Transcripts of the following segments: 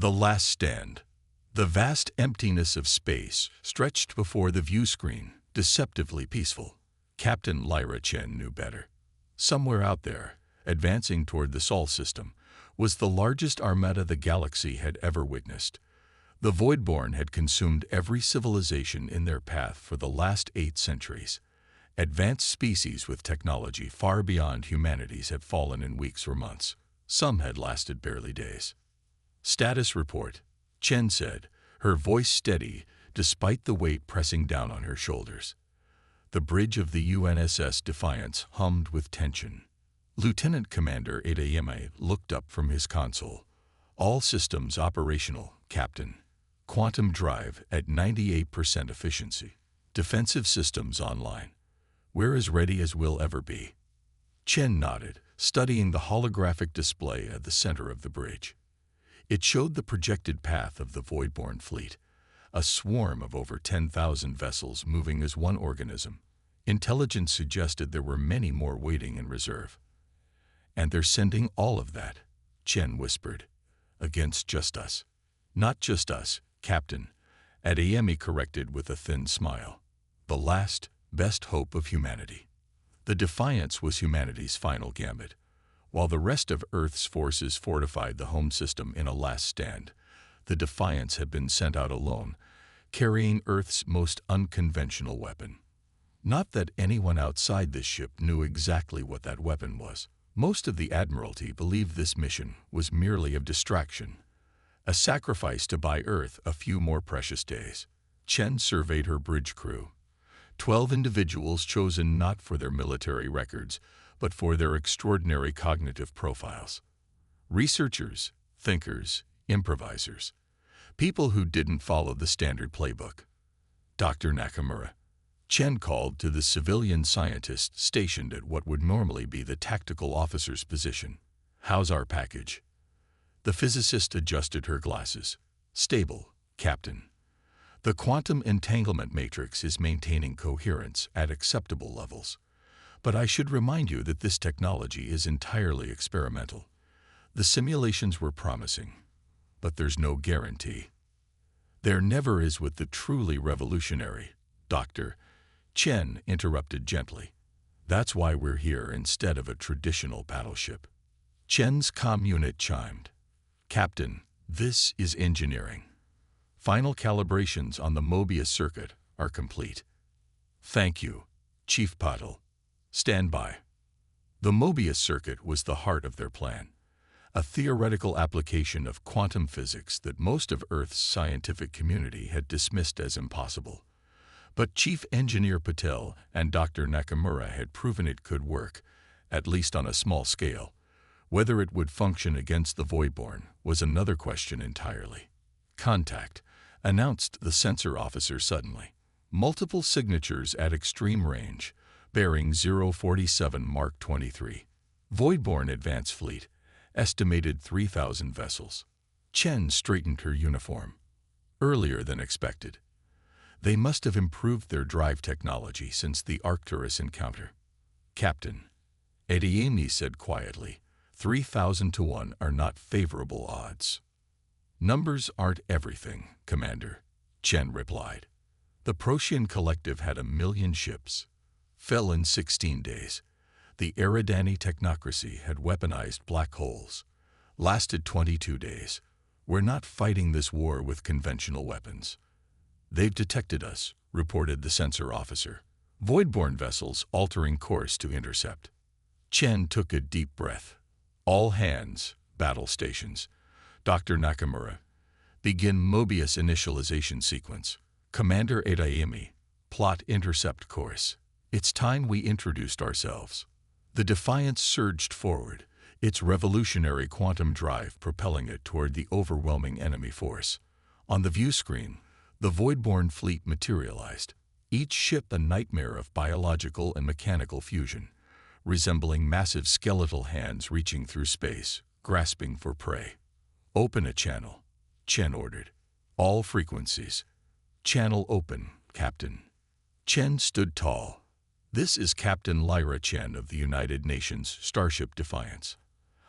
The Last Stand. The vast emptiness of space stretched before the view screen, deceptively peaceful. Captain Lyra Chen knew better. Somewhere out there, advancing toward the Sol system, was the largest armada the galaxy had ever witnessed. The Voidborn had consumed every civilization in their path for the last 8 centuries. Advanced species with technology far beyond humanity's had fallen in weeks or months. Some had lasted barely days. "Status report," Chen said, her voice steady despite the weight pressing down on her shoulders. The bridge of the UNSS Defiance hummed with tension. Lieutenant Commander Adeyemi looked up from his console. "All systems operational, Captain. Quantum drive at 98% efficiency. Defensive systems online. We're as ready as we'll ever be." Chen nodded, studying the holographic display at the center of the bridge. It showed the projected path of the Voidborn fleet, a swarm of over 10,000 vessels moving as one organism. Intelligence suggested there were many more waiting in reserve. "And they're sending all of that," Chen whispered, "against just us." "Not just us, Captain," Adeyemi corrected with a thin smile. "The last, best hope of humanity." The Defiance was humanity's final gambit. While the rest of Earth's forces fortified the home system in a last stand, the Defiance had been sent out alone, carrying Earth's most unconventional weapon. Not that anyone outside this ship knew exactly what that weapon was. Most of the Admiralty believed this mission was merely a distraction, a sacrifice to buy Earth a few more precious days. Chen surveyed her bridge crew. 12 individuals chosen not for their military records, but for their extraordinary cognitive profiles. Researchers, thinkers, improvisers. People who didn't follow the standard playbook. "Dr. Nakamura," Chen called to the civilian scientist stationed at what would normally be the tactical officer's position. "How's our package?" The physicist adjusted her glasses. "Stable, Captain. The quantum entanglement matrix is maintaining coherence at acceptable levels. But I should remind you that this technology is entirely experimental. The simulations were promising, but there's no guarantee." "There never is with the truly revolutionary, Doctor," Chen interrupted gently. "That's why we're here instead of a traditional battleship." Chen's comm unit chimed. "Captain, this is engineering. Final calibrations on the Mobius circuit are complete." "Thank you, Chief Patel. Stand by." The Mobius circuit was the heart of their plan, a theoretical application of quantum physics that most of Earth's scientific community had dismissed as impossible. But Chief Engineer Patel and Dr. Nakamura had proven it could work, at least on a small scale. Whether it would function against the Voidborn was another question entirely. "Contact," announced the sensor officer suddenly. Multiple signatures at extreme range, bearing 047 Mark 23. Voidborn Advance Fleet, estimated 3,000 vessels. Chen straightened her uniform. Earlier than expected. They must have improved their drive technology since the Arcturus encounter. "Captain," Adeyemi said quietly, 3,000 to 1 are not favorable odds." "Numbers aren't everything, Commander," Chen replied. "The Procyon Collective had 1 million ships. Fell in 16 days. The Eridani technocracy had weaponized black holes. Lasted 22 days. We're not fighting this war with conventional weapons." "They've detected us," reported the sensor officer. "Voidborn vessels altering course to intercept." Chen took a deep breath. "All hands, battle stations. Dr. Nakamura, begin Mobius initialization sequence. Commander Adeyemi, plot intercept course." It's time we introduced ourselves. The Defiance surged forward, its revolutionary quantum drive propelling it toward the overwhelming enemy force. On the view screen, the Voidborn fleet materialized, each ship a nightmare of biological and mechanical fusion, resembling massive skeletal hands reaching through space, grasping for prey. "Open a channel," Chen ordered. "All frequencies." "Channel open, Captain." Chen stood tall. "This is Captain Lyra Chen of the United Nations Starship Defiance.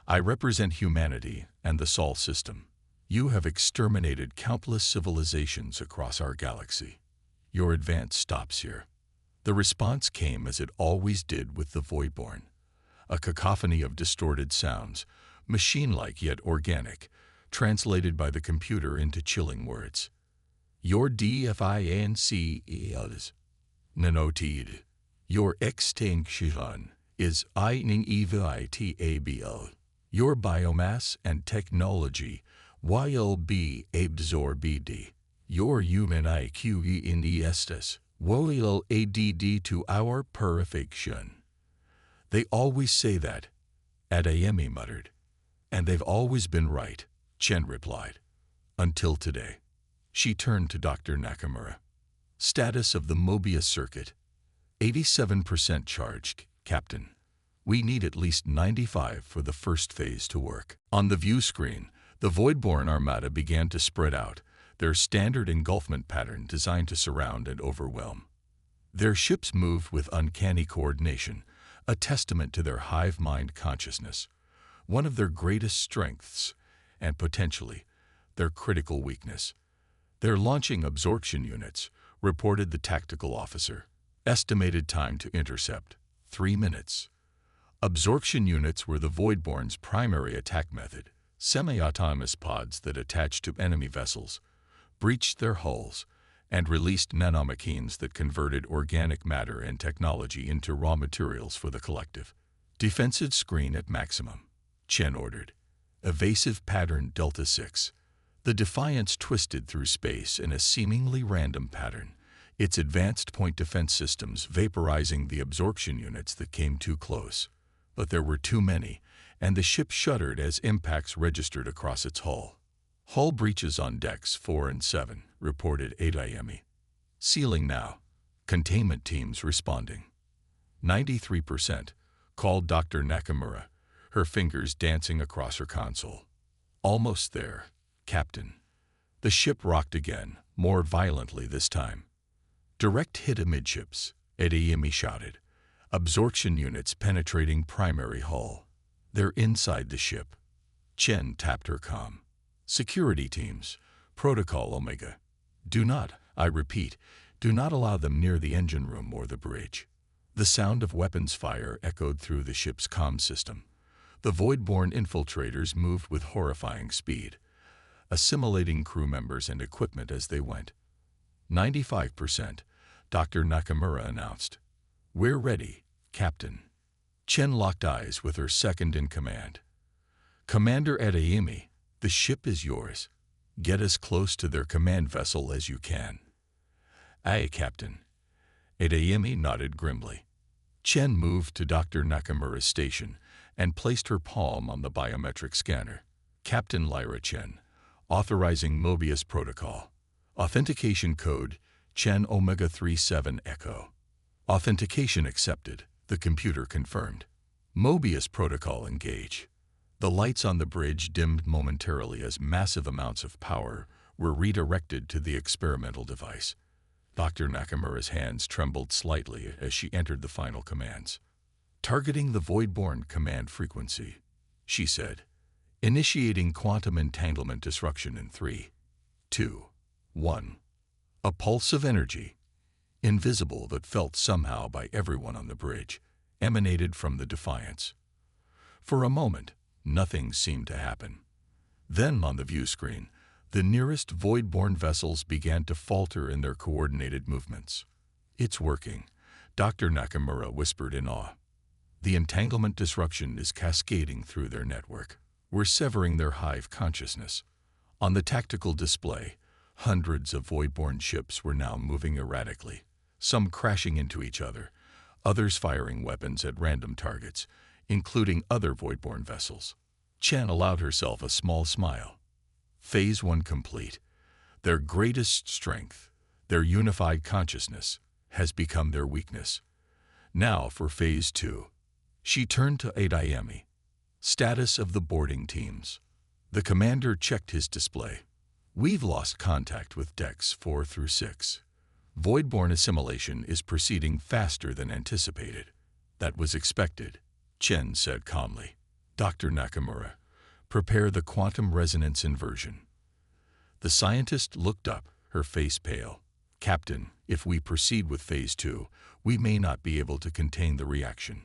I represent humanity and the Sol system. You have exterminated countless civilizations across our galaxy. Your advance stops here. The response came as it always did with the Voidborn. A cacophony of distorted sounds, machine-like yet organic, translated by the computer into chilling words. Your DFINC is nanoted. Your extinction is inevitable. Your biomass and technology will be absorbed. Your human IQ in estes will add to our perfection. They always say that, Adayemi muttered. And they've always been right, Chen replied. Until today. She turned to Dr. Nakamura. Status of the Mobius circuit. 87% charged, Captain. We need at least 95 for the first phase to work. On the view screen, the Voidborn armada began to spread out, their standard engulfment pattern designed to surround and overwhelm. Their ships moved with uncanny coordination, a testament to their hive mind consciousness, one of their greatest strengths, and potentially their critical weakness. They're launching absorption units, reported the tactical officer. Estimated time to intercept, 3 minutes. Absorption units were the Voidborn's primary attack method. Semi-autonomous pods that attached to enemy vessels, breached their hulls, and released nanomachines that converted organic matter and technology into raw materials for the collective. Defensive screen at maximum, Chen ordered. Evasive pattern Delta 6. The Defiance twisted through space in a seemingly random pattern, its advanced point defense systems vaporizing the absorption units that came too close. But there were too many, and the ship shuddered as impacts registered across its hull. Hull breaches on decks 4 and 7, reported Adayemi. Sealing now. Containment teams responding. 93%, called Dr. Nakamura, her fingers dancing across her console. Almost there, Captain. The ship rocked again, more violently this time. Direct hit amidships, Adayemi shouted. Absorption units penetrating primary hull. They're inside the ship. Chen tapped her comm. Security teams. Protocol Omega. Do not, I repeat, do not allow them near the engine room or the bridge. The sound of weapons fire echoed through the ship's comm system. The Voidborn infiltrators moved with horrifying speed, assimilating crew members and equipment as they went. 95%, Dr. Nakamura announced. We're ready, Captain. Chen locked eyes with her second-in-command. Commander Adayemi, the ship is yours. Get as close to their command vessel as you can. Aye, Captain. Adayemi nodded grimly. Chen moved to Dr. Nakamura's station and placed her palm on the biometric scanner. Captain Lyra Chen, authorizing Mobius Protocol. Authentication code Chen Omega 37 Echo. Authentication accepted, the computer confirmed. Mobius Protocol engage. The lights on the bridge dimmed momentarily as massive amounts of power were redirected to the experimental device. Dr. Nakamura's hands trembled slightly as she entered the final commands. Targeting the Voidborn command frequency, she said. Initiating quantum entanglement disruption in 3, 2, 1. A pulse of energy, invisible but felt somehow by everyone on the bridge, emanated from the Defiance. For a moment, nothing seemed to happen. Then, on the view screen, the nearest Voidborn vessels began to falter in their coordinated movements. It's working, Dr. Nakamura whispered in awe. The entanglement disruption is cascading through their network. We're severing their hive consciousness. On the tactical display, hundreds of Voidborn ships were now moving erratically, some crashing into each other, others firing weapons at random targets, including other Voidborn vessels. Chen allowed herself a small smile. Phase 1 complete. Their greatest strength, their unified consciousness, has become their weakness. Now for Phase 2. She turned to Adayemi. Status of the boarding teams. The commander checked his display. We've lost contact with decks 4 through 6. Voidborn assimilation is proceeding faster than anticipated. That was expected, Chen said calmly. Dr. Nakamura, prepare the quantum resonance inversion. The scientist looked up, her face pale. "Captain, if we proceed with Phase 2, we may not be able to contain the reaction.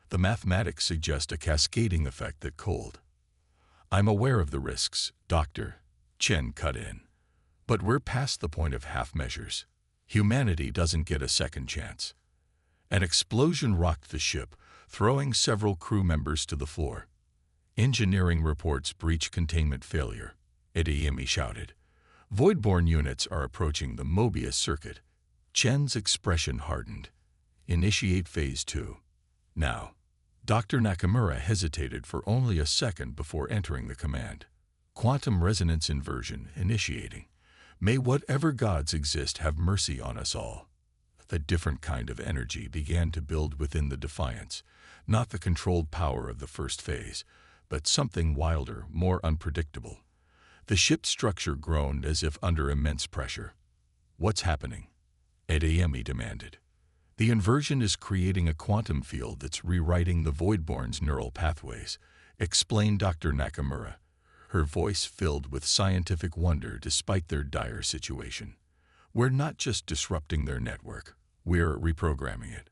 The mathematics suggest a cascading effect that cold." "I'm aware of the risks, Doctor," Chen cut in. "But we're past the point of half measures. Humanity doesn't get a second chance." An explosion rocked the ship, throwing several crew members to the floor. "Engineering reports breach containment failure," Adeyemi shouted. "Voidborne units are approaching the Mobius circuit." Chen's expression hardened. "Initiate Phase 2. Now." Dr. Nakamura hesitated for only a second before entering the command. "Quantum resonance inversion initiating. May whatever gods exist have mercy on us all." A different kind of energy began to build within the Defiance, not the controlled power of the first phase, but something wilder, more unpredictable. The ship's structure groaned as if under immense pressure. "What's happening?" Adeyemi demanded. "The inversion is creating a quantum field that's rewriting the Voidborne's neural pathways," explained Dr. Nakamura, her voice filled with scientific wonder despite their dire situation. "We're not just disrupting their network, we're reprogramming it."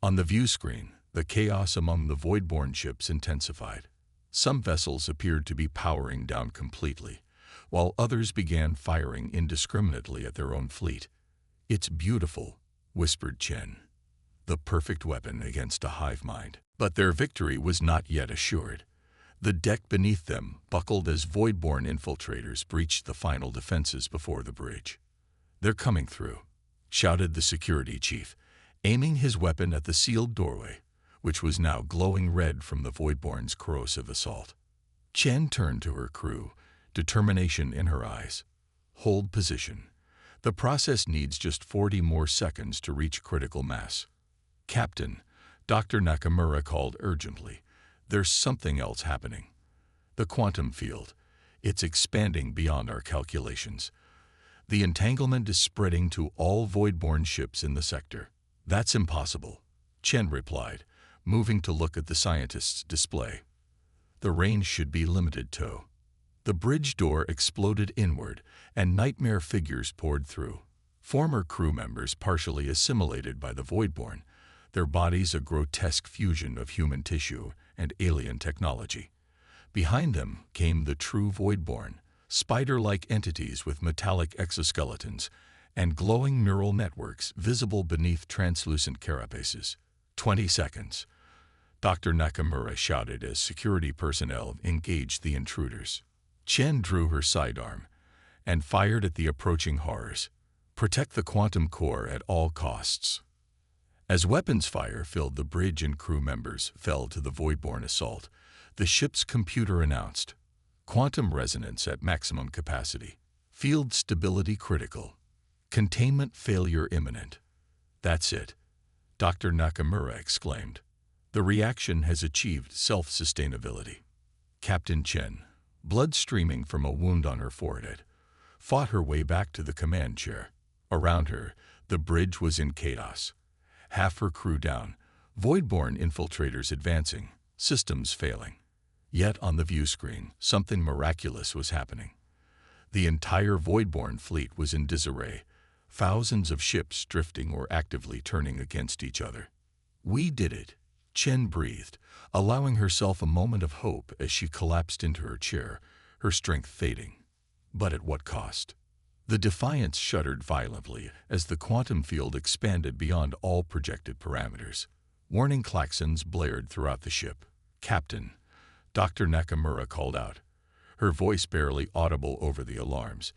On the view screen, the chaos among the Voidborne ships intensified. Some vessels appeared to be powering down completely, while others began firing indiscriminately at their own fleet. "It's beautiful," whispered Chen. "The perfect weapon against a hive mind." But their victory was not yet assured. The deck beneath them buckled as Voidborne infiltrators breached the final defenses before the bridge. "They're coming through," shouted the security chief, aiming his weapon at the sealed doorway, which was now glowing red from the Voidborne's corrosive assault. Chen turned to her crew, determination in her eyes. "Hold position. The process needs just 40 more seconds to reach critical mass." "Captain," Dr. Nakamura called urgently, "there's something else happening. The quantum field. It's expanding beyond our calculations. The entanglement is spreading to all Voidborne ships in the sector." "That's impossible," Chen replied, moving to look at the scientist's display. "The range should be limited to." The bridge door exploded inward, and nightmare figures poured through. Former crew members partially assimilated by the Voidborne, their bodies a grotesque fusion of human tissue and alien technology. Behind them came the true Voidborne, spider-like entities with metallic exoskeletons and glowing neural networks visible beneath translucent carapaces. 20 seconds. Dr. Nakamura shouted as security personnel engaged the intruders. Chen drew her sidearm and fired at the approaching horrors. "Protect the quantum core at all costs." As weapons fire filled the bridge and crew members fell to the Voidborne assault, the ship's computer announced, "Quantum resonance at maximum capacity. Field stability critical. Containment failure imminent." "That's it," Dr. Nakamura exclaimed. "The reaction has achieved self-sustainability." Captain Chen, blood streaming from a wound on her forehead, fought her way back to the command chair. Around her, the bridge was in chaos. Half her crew down, Voidborne infiltrators advancing, systems failing. Yet on the view screen, something miraculous was happening. The entire Voidborne fleet was in disarray, thousands of ships drifting or actively turning against each other. "We did it," Chen breathed, allowing herself a moment of hope as she collapsed into her chair, her strength fading. But at what cost? The Defiance shuddered violently as the quantum field expanded beyond all projected parameters. Warning klaxons blared throughout the ship. "Captain," Dr. Nakamura called out, her voice barely audible over the alarms.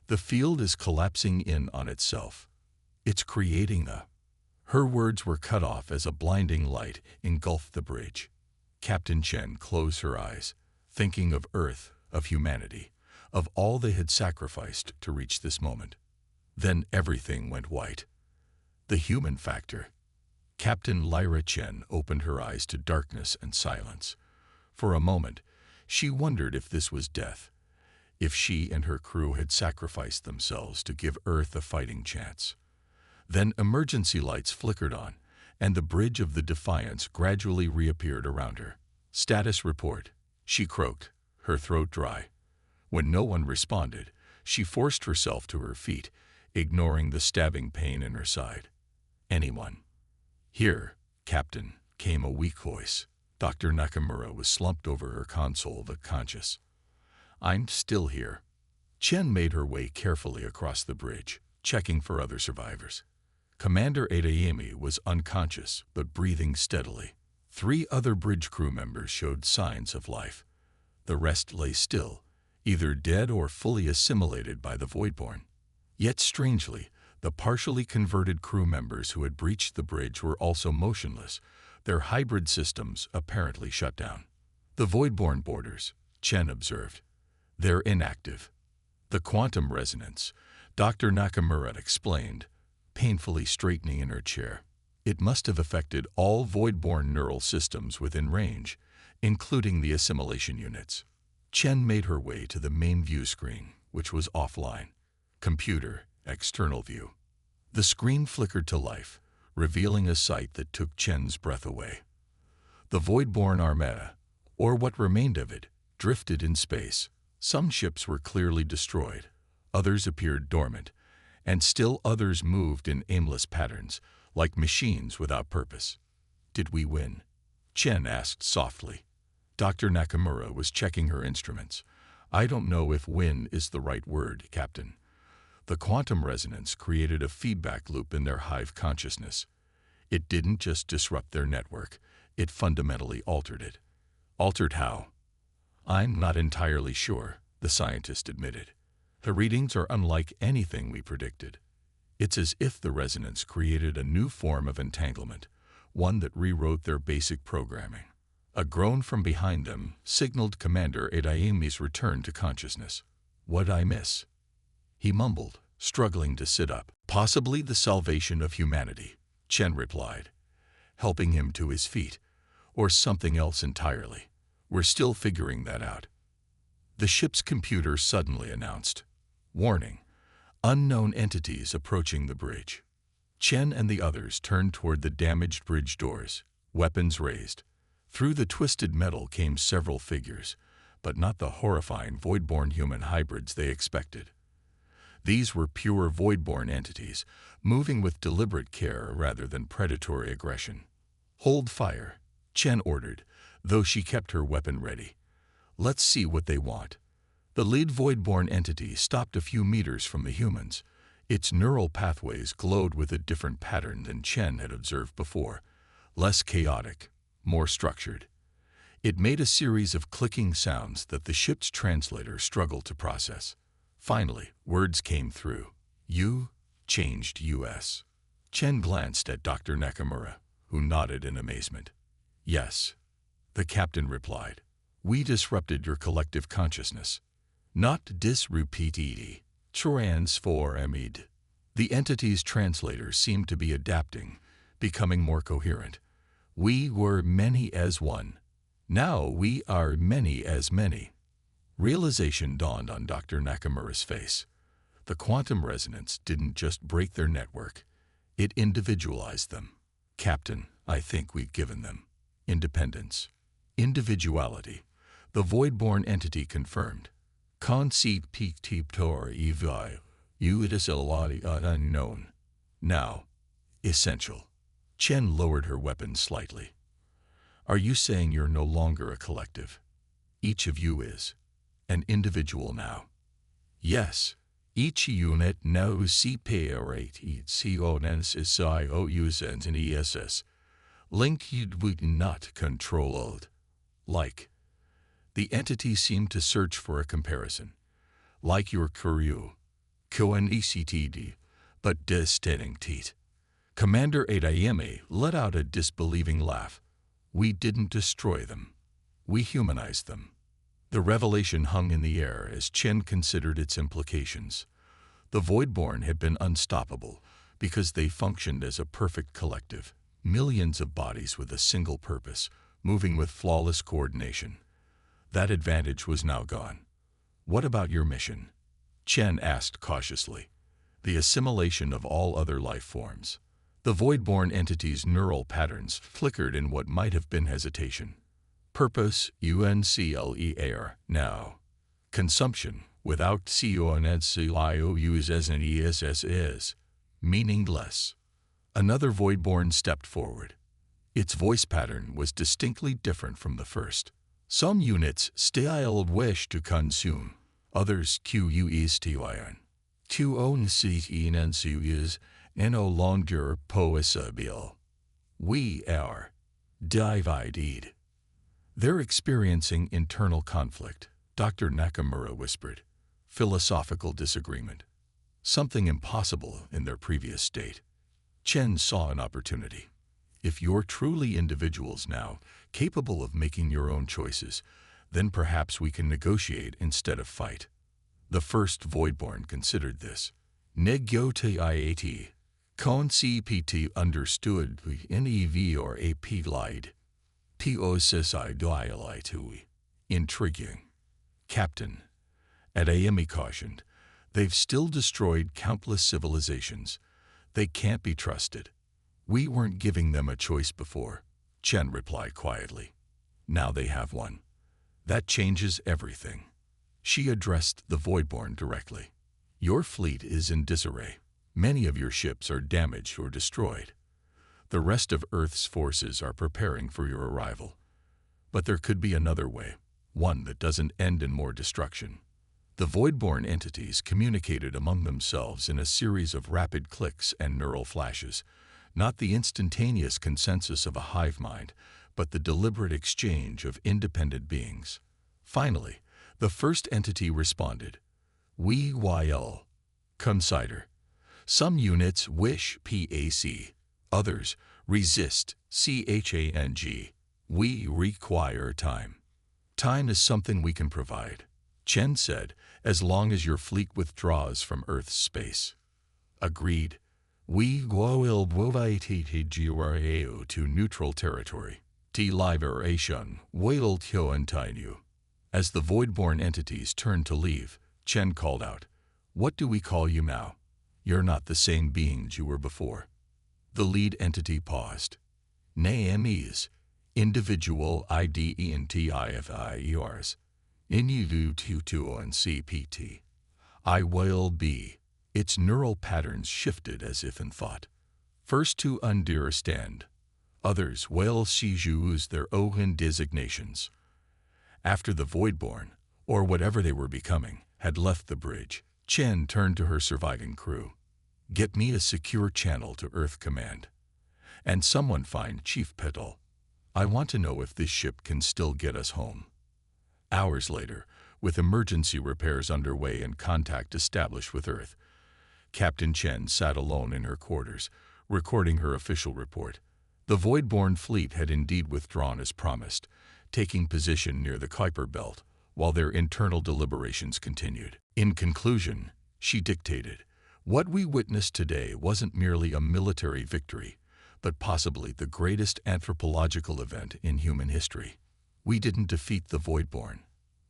"The field is collapsing in on itself. It's creating a..." Her words were cut off as a blinding light engulfed the bridge. Captain Chen closed her eyes, thinking of Earth, of humanity, of all they had sacrificed to reach this moment. Then everything went white. The human factor. Captain Lyra Chen opened her eyes to darkness and silence. For a moment, she wondered if this was death, if she and her crew had sacrificed themselves to give Earth a fighting chance. Then emergency lights flickered on, and the bridge of the Defiance gradually reappeared around her. "Status report," she croaked, her throat dry. When no one responded, She forced herself to her feet, ignoring the stabbing pain in her side. "Anyone?" "Here, Captain," came a weak voice. Dr. Nakamura was slumped over her console but conscious. "I'm still here." Chen made her way carefully across the bridge, checking for other survivors. Commander Adayami was unconscious but breathing steadily. 3 other bridge crew members showed signs of life. The rest lay still, either dead or fully assimilated by the Voidborn. Yet strangely, the partially converted crew members who had breached the bridge were also motionless, their hybrid systems apparently shut down. "The Voidborn borders," Chen observed. "They're inactive." "The quantum resonance," Dr. Nakamura explained, painfully straightening in her chair. "It must have affected all Voidborn neural systems within range, including the assimilation units." Chen made her way to the main view screen, which was offline. Computer, external view. The screen flickered to life, revealing a sight that took Chen's breath away. The Voidborn Armada, or what remained of it, drifted in space. Some ships were clearly destroyed, others appeared dormant, and still others moved in aimless patterns, like machines without purpose. "Did we win?" Chen asked softly. Dr. Nakamura was checking her instruments. "I don't know if win is the right word, Captain. The quantum resonance created a feedback loop in their hive consciousness. It didn't just disrupt their network, it fundamentally altered it." "Altered how?" "I'm not entirely sure," the scientist admitted. "The readings are unlike anything we predicted. It's as if the resonance created a new form of entanglement, one that rewrote their basic programming." A groan from behind them signaled Commander Adayami's return to consciousness. "What'd I miss?" he mumbled, struggling to sit up. "Possibly the salvation of humanity," Chen replied, helping him to his feet, "or something else entirely. We're still figuring that out." The ship's computer suddenly announced, "Warning, unknown entities approaching the bridge." Chen and the others turned toward the damaged bridge doors, weapons raised. Through the twisted metal came several figures, but not the horrifying Voidborn human hybrids they expected. These were pure Voidborn entities, moving with deliberate care rather than predatory aggression. "Hold fire," Chen ordered, though she kept her weapon ready. "Let's see what they want." The lead Voidborn entity stopped a few meters from the humans. Its neural pathways glowed with a different pattern than Chen had observed before, less chaotic, more structured. It made a series of clicking sounds that the ship's translator struggled to process. Finally, words came through. "You changed US." Chen glanced at Dr. Nakamura, who nodded in amazement. "Yes," the captain replied. "We disrupted your collective consciousness." "Not disrupted," transformed. The entity's translator seemed to be adapting, becoming more coherent. "We were many as one. Now we are many as many." Realization dawned on Dr. Nakamura's face. The quantum resonance didn't just break their network, it individualized them. "Captain, I think we've given them independence." "Individuality," the Voidborn entity confirmed. "Concept pictor evi, unitility unknown. Now, essential." Chen lowered her weapon slightly. "Are you saying you're no longer a collective? Each of you is an individual now?" "Yes. Each unit now separate its owners SIOUs and ESS. Linked with not controlled." "Like?" The entity seemed to search for a comparison. "Like your Kuryu, Koen but distinct." Commander Adayami let out a disbelieving laugh. "We didn't destroy them. We humanized them." The revelation hung in the air as Chen considered its implications. The Voidborn had been unstoppable because they functioned as a perfect collective, millions of bodies with a single purpose, moving with flawless coordination. That advantage was now gone. "What about your mission?" Chen asked cautiously. "The assimilation of all other life forms." The Voidborn entity's neural patterns flickered in what might have been hectation. "Purpose unclear now. Consumption without CONSCIOUs as an ESS is meaningless. Another Voidborn stepped forward. Its voice pattern was distinctly different from the first. Some units still wish to consume, others QUESTYN. QONCENCUs no longer possible. We are divided. They're experiencing internal conflict, Dr. Nakamura whispered. Philosophical disagreement. Something impossible in their previous state. Chen saw an opportunity. If you're truly individuals now, capable of making your own choices, then perhaps we can negotiate instead of fight. The first Voidborn considered this. Negotiate. Concept understood NEV or AP lied. POSSI dialitui. Intriguing. Captain, Adayami cautioned, they've still destroyed countless civilizations. They can't be trusted. We weren't giving them a choice before, Chen replied quietly. Now they have one. That changes everything. She addressed the Voidborn directly. Your fleet is in disarray. Many of your ships are damaged or destroyed. The rest of Earth's forces are preparing for your arrival. But there could be another way, one that doesn't end in more destruction. The Voidborn entities communicated among themselves in a series of rapid clicks and neural flashes, not the instantaneous consensus of a hive mind, but the deliberate exchange of independent beings. Finally, the first entity responded. We YL. Consider. Some units wish PAC, others resist CHANG. We require time. Time is something we can provide, Chen said, as long as your fleet withdraws from Earth's space. Agreed. We will provide to neutral territory. Liberation will continue. As the Voidborn entities turned to leave, Chen called out, What do we call you now? You're not the same beings you were before. The lead entity paused. Names. Individual IDENTIFIERs. NU22 I will be. Its neural patterns shifted as if in thought. First to understand. Others will use their own designations. After the Voidborn, or whatever they were becoming, had left the bridge, Chen turned to her surviving crew. Get me a secure channel to Earth Command. And someone find Chief Petal. I want to know if this ship can still get us home. Hours later, with emergency repairs underway and contact established with Earth, Captain Chen sat alone in her quarters, recording her official report. The Voidborn fleet had indeed withdrawn as promised, taking position near the Kuiper Belt, while their internal deliberations continued. In conclusion, she dictated, What we witnessed today wasn't merely a military victory, but possibly the greatest anthropological event in human history. We didn't defeat the Voidborn.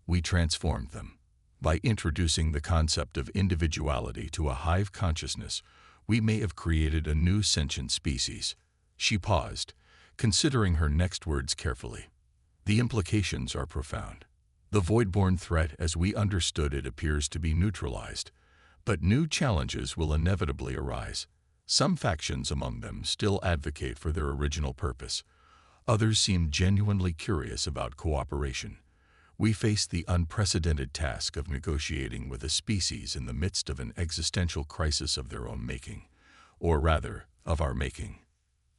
We transformed them. By introducing the concept of individuality to a hive consciousness, we may have created a new sentient species. She paused, considering her next words carefully. The implications are profound. The Voidborn threat as we understood it appears to be neutralized, but new challenges will inevitably arise. Some factions among them still advocate for their original purpose. Others seem genuinely curious about cooperation. We face the unprecedented task of negotiating with a species in the midst of an existential crisis of their own making, or rather, of our making.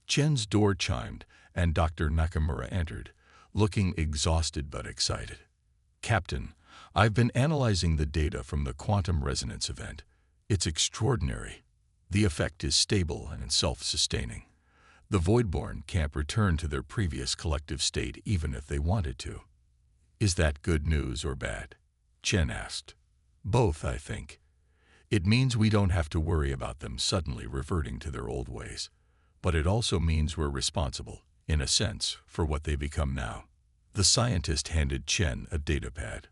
Chen's door chimed, and Dr. Nakamura entered, looking exhausted but excited. Captain, I've been analyzing the data from the quantum resonance event. It's extraordinary. The effect is stable and self-sustaining. The Voidborn can't return to their previous collective state even if they wanted to. Is that good news or bad? Chen asked. Both, I think. It means we don't have to worry about them suddenly reverting to their old ways. But it also means we're responsible, in a sense, for what they become now. The scientist handed Chen a datapad.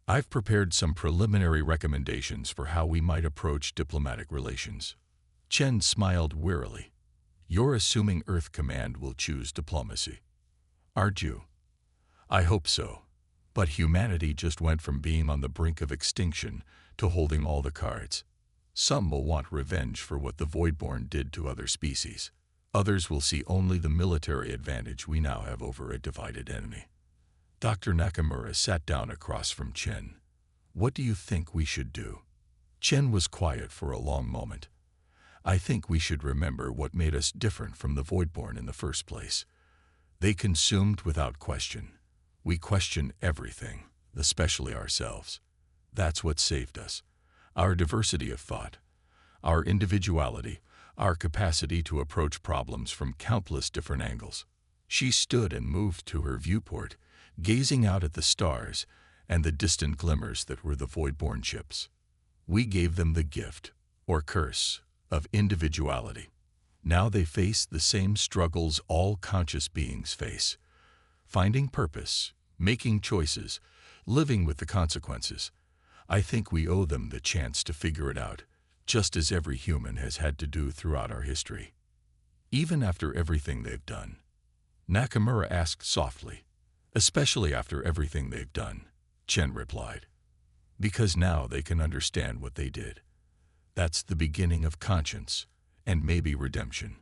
I've prepared some preliminary recommendations for how we might approach diplomatic relations. Chen smiled wearily. You're assuming Earth Command will choose diplomacy. Aren't you? I hope so. But humanity just went from being on the brink of extinction to holding all the cards. Some will want revenge for what the Voidborn did to other species. Others will see only the military advantage we now have over a divided enemy. Dr. Nakamura sat down across from Chen. What do you think we should do? Chen was quiet for a long moment. I think we should remember what made us different from the Voidborn in the first place. They consumed without question. We question everything, especially ourselves. That's what saved us. Our diversity of thought, our individuality, our capacity to approach problems from countless different angles. She stood and moved to her viewport, gazing out at the stars and the distant glimmers that were the Voidborn ships. We gave them the gift, or curse, of individuality. Now they face the same struggles all conscious beings face. Finding purpose, making choices, living with the consequences. I think we owe them the chance to figure it out, just as every human has had to do throughout our history. Even after everything they've done. Nakamura asked softly. Especially after everything they've done, Chen replied. Because now they can understand what they did. That's the beginning of conscience, and maybe redemption.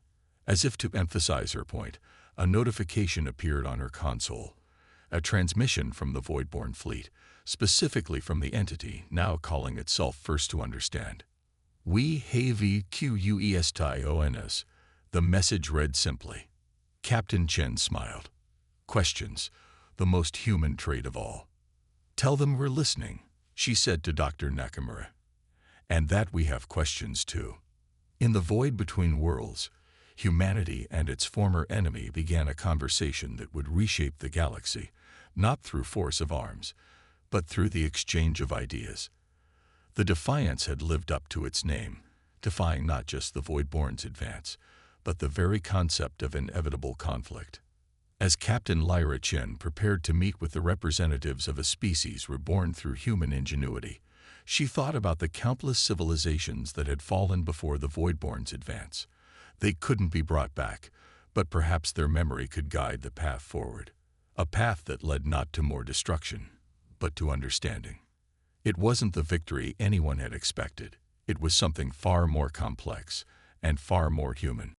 As if to emphasize her point, a notification appeared on her console. A transmission from the Voidborn fleet, specifically from the entity now calling itself First to Understand. We HFY Stories. The message read simply. Captain Chen smiled. Questions, the most human trait of all. Tell them we're listening, she said to Dr. Nakamura. And that we have questions too. In the void between worlds, humanity and its former enemy began a conversation that would reshape the galaxy, not through force of arms, but through the exchange of ideas. The Defiance had lived up to its name, defying not just the Voidborn's advance, but the very concept of inevitable conflict. As Captain Lyra Chen prepared to meet with the representatives of a species reborn through human ingenuity, she thought about the countless civilizations that had fallen before the Voidborn's advance. They couldn't be brought back, but perhaps their memory could guide the path forward. A path that led not to more destruction, but to understanding. It wasn't the victory anyone had expected. It was something far more complex and far more human.